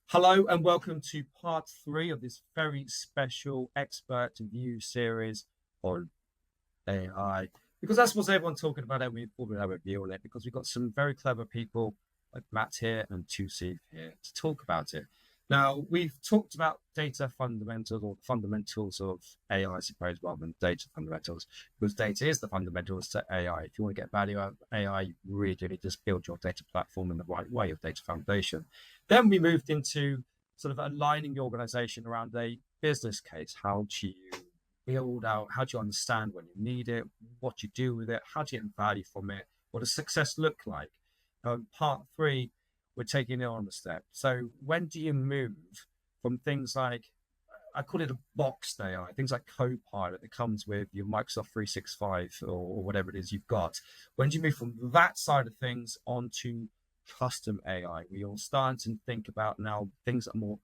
Hello and welcome to part 3 of this very special expert view series on AI. Because that's what everyone's talking about, and we thought we'd have a view on it because we've got some very clever people like Matt here and Tusi here to talk about it. Now, we've talked about data fundamentals or fundamentals of AI, I suppose, rather than data fundamentals, because data is the fundamentals to AI. If you want to get value out of AI, you really need to just build your data platform in the right way of data foundation. Then we moved into sort of aligning the organization around a business case. How do you build out, how do you understand when you need it, what you do with it, how do you get value from it, what does success look like? Part 3, we're taking it on a step. So when do you move from things like, I call it a boxed AI, things like Copilot that comes with your Microsoft 365 or whatever it is you've got. When do you move from that side of things onto custom AI? We all starting to think about now things that are more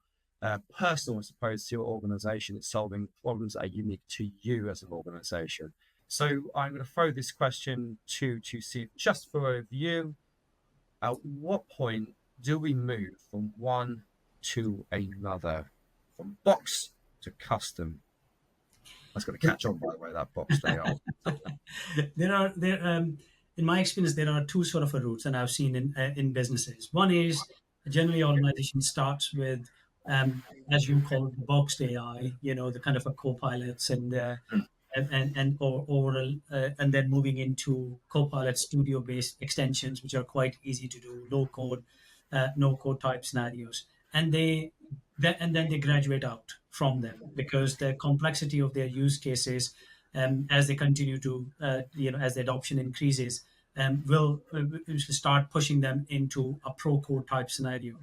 personal, as opposed to your organization. It's solving problems that are unique to you as an organization. So I'm going to throw this question to see, just for a review, at what point do we move from one to another, from box to custom? That's going to catch on, by the way, that box AI. In my experience, there are two sort of routes, and I've seen in businesses. One is generally organization starts with, as you call it, boxed AI, the kind of a co-pilots and then moving into Copilot Studio based extensions, which are quite easy to do, low code, no code type scenarios, and then they graduate out from them because the complexity of their use cases, as they continue to, as the adoption increases, will start pushing them into a pro code type scenario.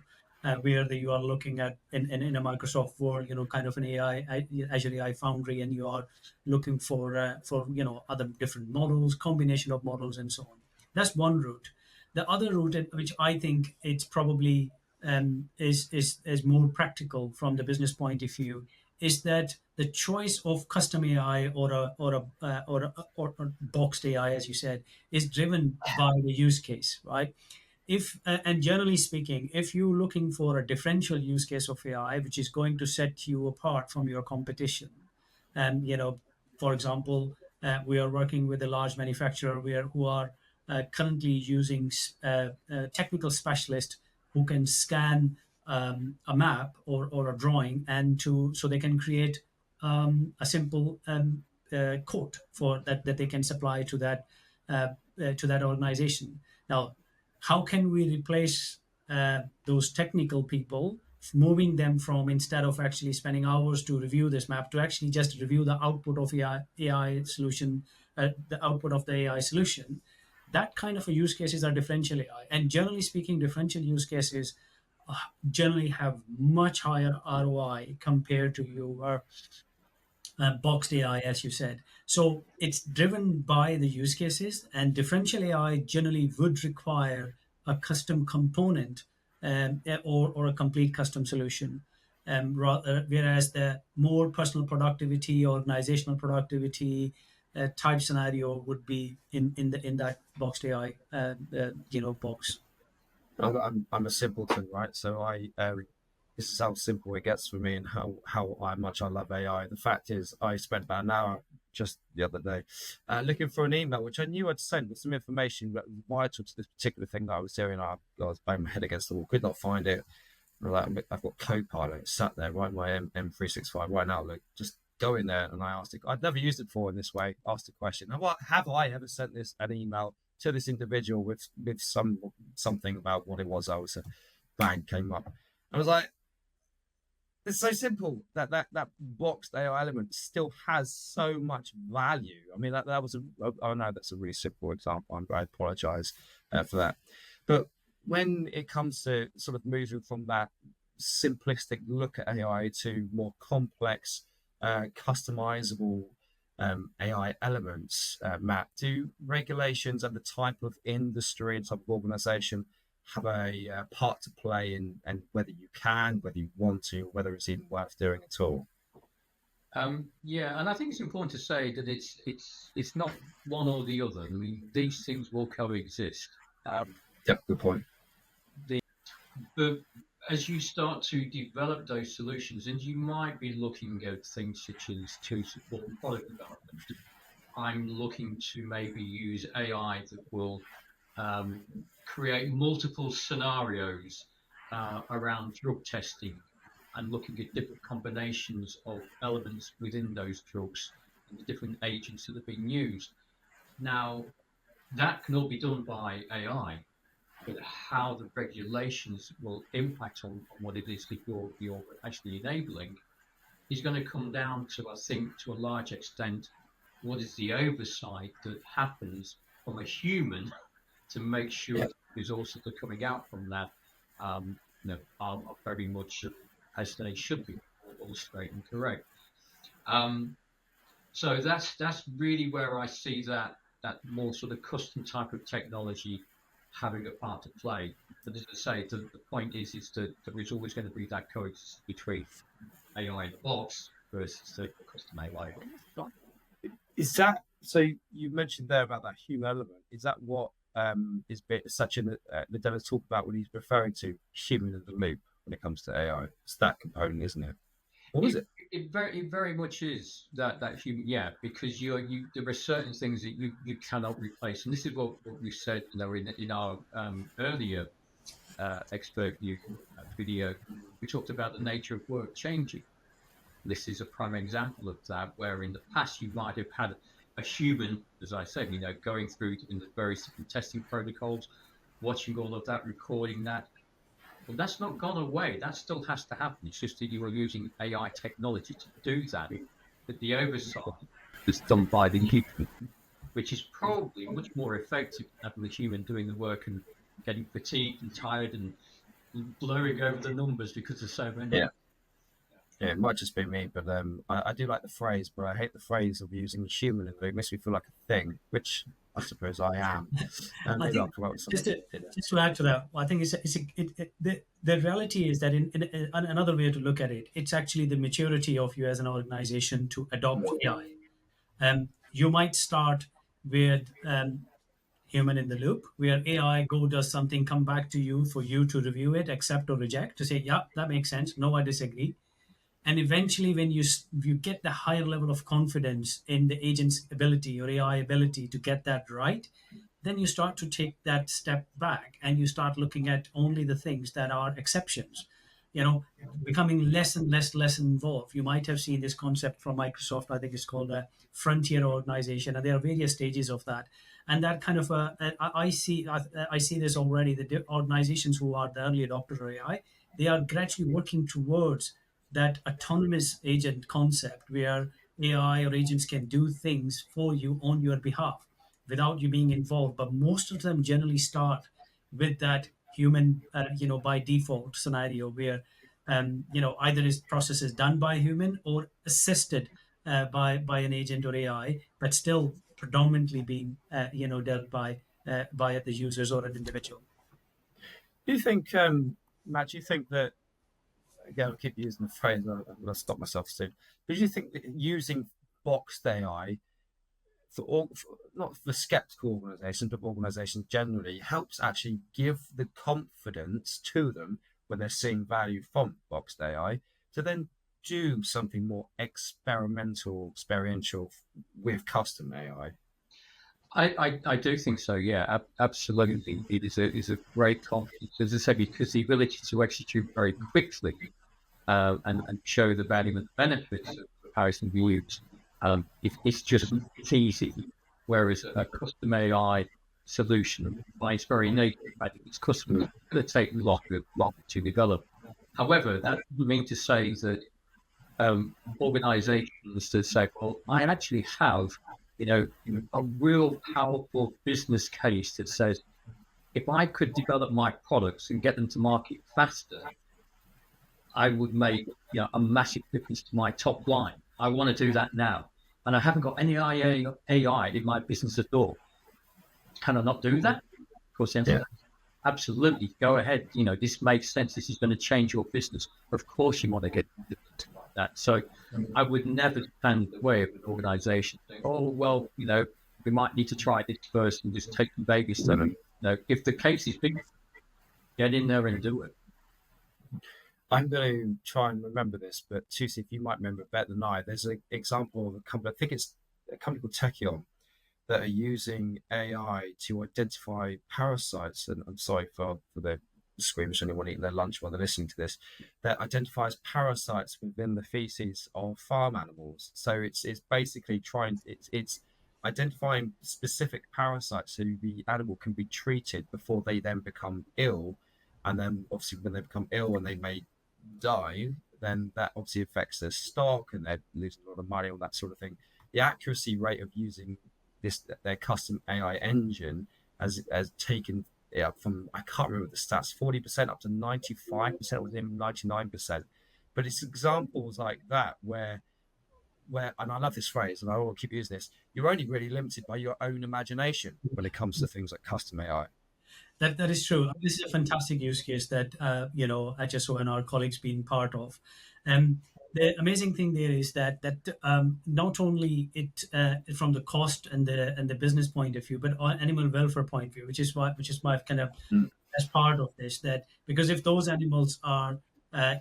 Where you are looking at in a Microsoft world, kind of an AI, Azure AI Foundry, and you are looking for other different models, combination of models, and so on. That's one route. The other route, which I think it's probably is more practical from the business point of view, is that the choice of custom AI or a boxed AI, as you said, is driven by the use case, right? And generally speaking, if you're looking for a differential use case of AI, which is going to set you apart from your competition, and for example, we are working with a large manufacturer who are currently using technical specialists who can scan a map or a drawing, and so they can create a simple code for that they can supply to that organization. Now, how can we replace those technical people, moving them from, instead of actually spending hours to review this map, to actually just review the output of AI solution, the output of the AI solution? That kind of a use cases are differential AI. And generally speaking, differential use cases generally have much higher ROI compared to your boxed AI, as you said. So it's driven by the use cases, and differential AI generally would require a custom component, or a complete custom solution. Whereas the more personal productivity, organizational productivity type scenario would be in that boxed AI box. I'm a simpleton, right? So this is how simple it gets for me, and how much I love AI. The fact is, I spent about an hour just the other day looking for an email which I knew I'd sent with some information that was vital to this particular thing that I was doing. I was banging my head against the wall, could not find it. I've got Copilot sat there right in my M365 right now. Look, just go in there, and I asked it. I'd never used it before in this way. Asked the question, and what have I ever sent an email to this individual with something about what it was? I was bang came up. I was like, it's so simple that boxed AI element still has so much value. I mean, that was I know that's a really simple example. I apologize for that. But when it comes to sort of moving from that simplistic look at AI to more complex, customizable AI elements, Matt, do regulations and the type of industry and type of organization have a part to play in, and whether you can, whether you want to, whether it's even worth doing at all? Yeah, and I think it's important to say that it's not one or the other. I mean, these things will coexist. Yep, good point. But as you start to develop those solutions, and you might be looking at things such as to support product development, I'm looking to maybe use AI that will create multiple scenarios around drug testing and looking at different combinations of elements within those drugs and the different agents that are being used. Now, that can all be done by AI, but how the regulations will impact on what it is that you're actually enabling is going to come down to, I think, to a large extent, what is the oversight that happens from a human to make sure that the results that are coming out from that are very much as they should be, all straight and correct. So that's really where I see that more sort of custom type of technology having a part to play. But as I say, the point is that there is always going to be that coexistence between AI in the box versus the custom AI. Is that so? You mentioned there about that human element. Is that what is such in the Dennis talk about when he's referring to human in the loop when it comes to AI? It's that component, isn't it? What is it? It very much is that human, yeah, because there are certain things that you cannot replace, and this is what we said, in our earlier expert view video. We talked about the nature of work changing. This is a prime example of that, where in the past you might have had a human, as I said, going through in the various different testing protocols, watching all of that, recording that. Well, that's not gone away. That still has to happen. It's just that you are using AI technology to do that. But the oversight is done by the human, which is probably much more effective than having the human doing the work and getting fatigued and tired and blurring over the numbers because there's so many. Yeah, it might just be me, but I do like the phrase, but I hate the phrase of using human. It makes me feel like a thing, which I suppose I am. I think just to add to that, I think the reality is that in another way to look at it, it's actually the maturity of you as an organization to adopt AI. You might start with human in the loop, where AI does something, come back to you for you to review it, accept or reject, to say, yeah, that makes sense. No, I disagree. And eventually, when you get the higher level of confidence in the agent's ability or AI ability to get that right, then you start to take that step back and you start looking at only the things that are exceptions, becoming less and less involved. You might have seen this concept from Microsoft. I think it's called a frontier organization, and there are various stages of that. And that kind of I see this already. The organizations who are the early adopters of AI, they are gradually working towards that autonomous agent concept, where AI or agents can do things for you on your behalf without you being involved. But most of them generally start with that human, by default scenario, where either this process is done by a human or assisted by an agent or AI, but still predominantly being dealt by the users or an individual. Do you think, Matt? Do you think that? Again, I'll keep using the phrase. I'll stop myself soon. But do you think that using boxed AI not for skeptical organizations, but organizations generally, helps actually give the confidence to them when they're seeing value from boxed AI to then do something more experiential with custom AI? I do think so. Yeah, absolutely. It is a great confidence, as I said, because the ability to execute very quickly and show the value and the benefits of comparison views. It's easy. Whereas a custom AI solution, by its very nature, it's custom, it's going to take longer to develop. However, that doesn't mean to say that organizations that say, well, I actually have a real powerful business case that says, if I could develop my products and get them to market faster, I would make a massive difference to my top line. I want to do that now. And I haven't got any AI in my business at all. Can I not do that? Of course, absolutely. Go ahead. This makes sense. This is going to change your business. Of course, you want to get it. that. So I would never stand in the way of an organization saying, oh, well, we might need to try this first and just take the baby step. If the case is big, get in there and do it. I'm going to try and remember this, but Tusi, if you might remember it better than I, there's an example of a company, I think it's a company called Techion, that are using AI to identify parasites. And I'm sorry for the squeamish anyone eating their lunch while they're listening to this, that identifies parasites within the feces of farm animals. So it's basically it's identifying specific parasites so the animal can be treated before they then become ill. And then obviously when they become ill and they may die, then that obviously affects their stock and they're losing a lot of money, all that sort of thing. The accuracy rate of using their custom AI engine has taken from, I can't remember the stats, 40% up to 95%, within 99%. But it's examples like that where, and I love this phrase, and I will keep using this, you're only really limited by your own imagination when it comes to things like custom AI. That is true. This is a fantastic use case that HSO and our colleagues been part of. The amazing thing there is that not only it from the cost and the business point of view, but animal welfare point of view, which is my kind of as part of this, that because if those animals are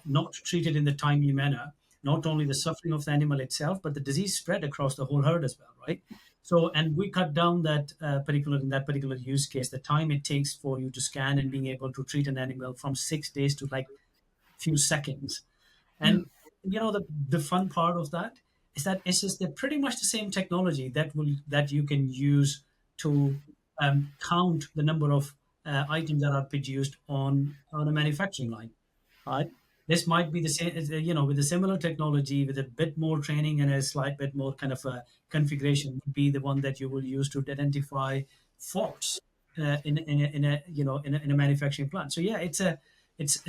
not treated in the timely manner, not only the suffering of the animal itself, but the disease spread across the whole herd as well, right? So, and we cut down that particular use case, the time it takes for you to scan and being able to treat an animal from 6 days to like few seconds. And the fun part of that is that it's just pretty much the same technology that you can use to count the number of items that are produced on a manufacturing line. Right? This might be the same, with a similar technology, with a bit more training and a slight bit more kind of a configuration, would be the one that you will use to identify faults in a manufacturing plant. So yeah, it's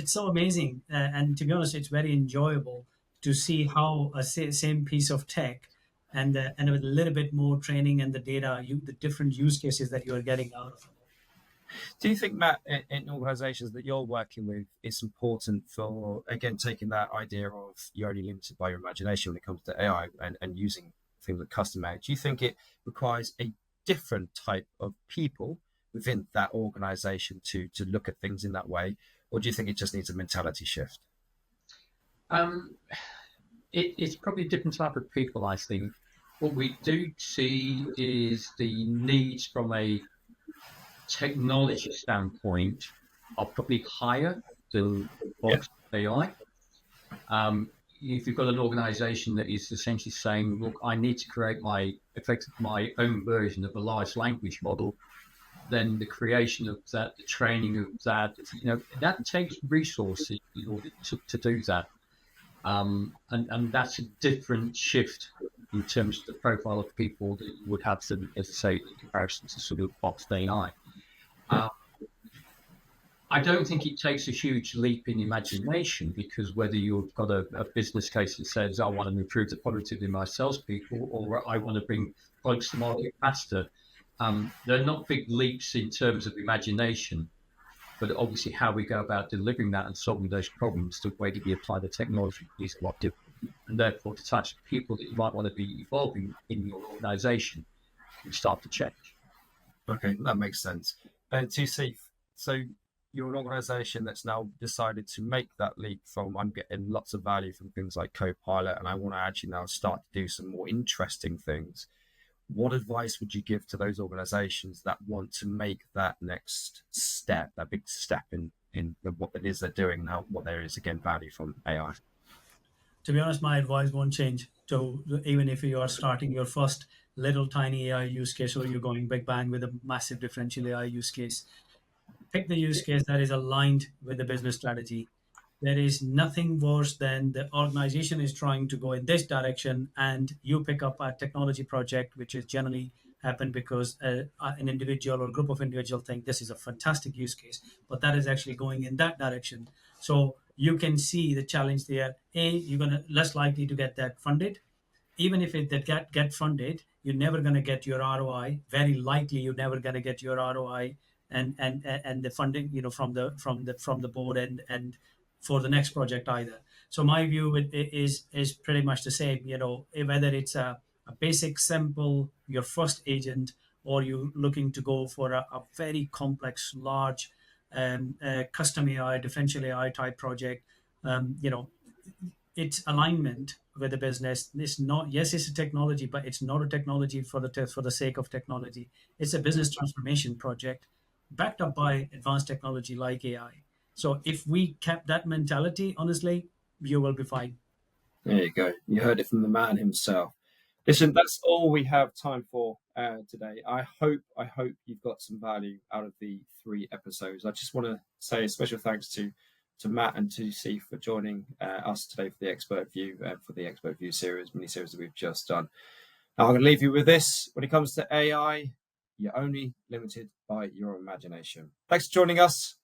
so amazing, and to be honest, it's very enjoyable to see how a same piece of tech and with a little bit more training and the data, the different use cases that you are getting out of it. Do you think, Matt, in organizations that you're working with, it's important for, again, taking that idea of you're only limited by your imagination when it comes to AI and using things like custom AI, do you think it requires a different type of people within that organization to look at things in that way? Or do you think it just needs a mentality shift? It's probably a different type of people, I think. What we do see is the needs from a technology standpoint are probably higher than AI. If you've got an organization that is essentially saying, look, I need to create my own version of a large language model, then the creation of that, the training of that, that takes resources in order to do that. And that's a different shift in terms of the profile of people that you would have to, as I say, in comparison to sort of boxed AI. I don't think it takes a huge leap in imagination, because whether you've got a business case that says, I want to improve the productivity of my salespeople, or I want to bring products to market faster, they're not big leaps in terms of imagination, but obviously how we go about delivering that and solving those problems, the way that we apply the technology is a lot different. And therefore, the types of people that you might want to be involving in your organization can start to change. Okay, that makes sense. And Tusi, so you're an organization that's now decided to make that leap from, I'm getting lots of value from things like Copilot, and I want to actually now start to do some more interesting things. What advice would you give to those organizations that want to make that next step, that big step in what it is they're doing now, what there is, again, value from AI? To be honest, my advice won't change. So even if you are starting your first little tiny AI use case, or you're going big bang with a massive differential AI use case, pick the use case that is aligned with the business strategy. There is nothing worse than the organization is trying to go in this direction and you pick up a technology project, which is generally happen because an individual or group of individuals think this is a fantastic use case, but that is actually going in that direction. So you can see the challenge there. You're going to less likely to get that funded. Even if it get funded, you're never going to get your ROI. Very likely, you're never going to get your ROI and the funding, from the board and for the next project either. So my view is pretty much the same. You know, whether it's a basic, simple, your first agent, or you looking to go for a very complex, large, custom AI, differential AI type project, you know, it's alignment with the business. It's not, yes, it's a technology, but it's not a technology for the sake of technology. It's a business transformation project backed up by advanced technology like AI. So if we kept that mentality, honestly, you will be fine. There you go. You heard it from the man himself. Listen, that's all we have time for today. I hope you've got some value out of the 3 episodes. I just want to say a special thanks to Matt and to C for joining us today for the Expert View series, mini series that we've just done. Now I'm going to leave you with this. When it comes to AI, you're only limited by your imagination. Thanks for joining us.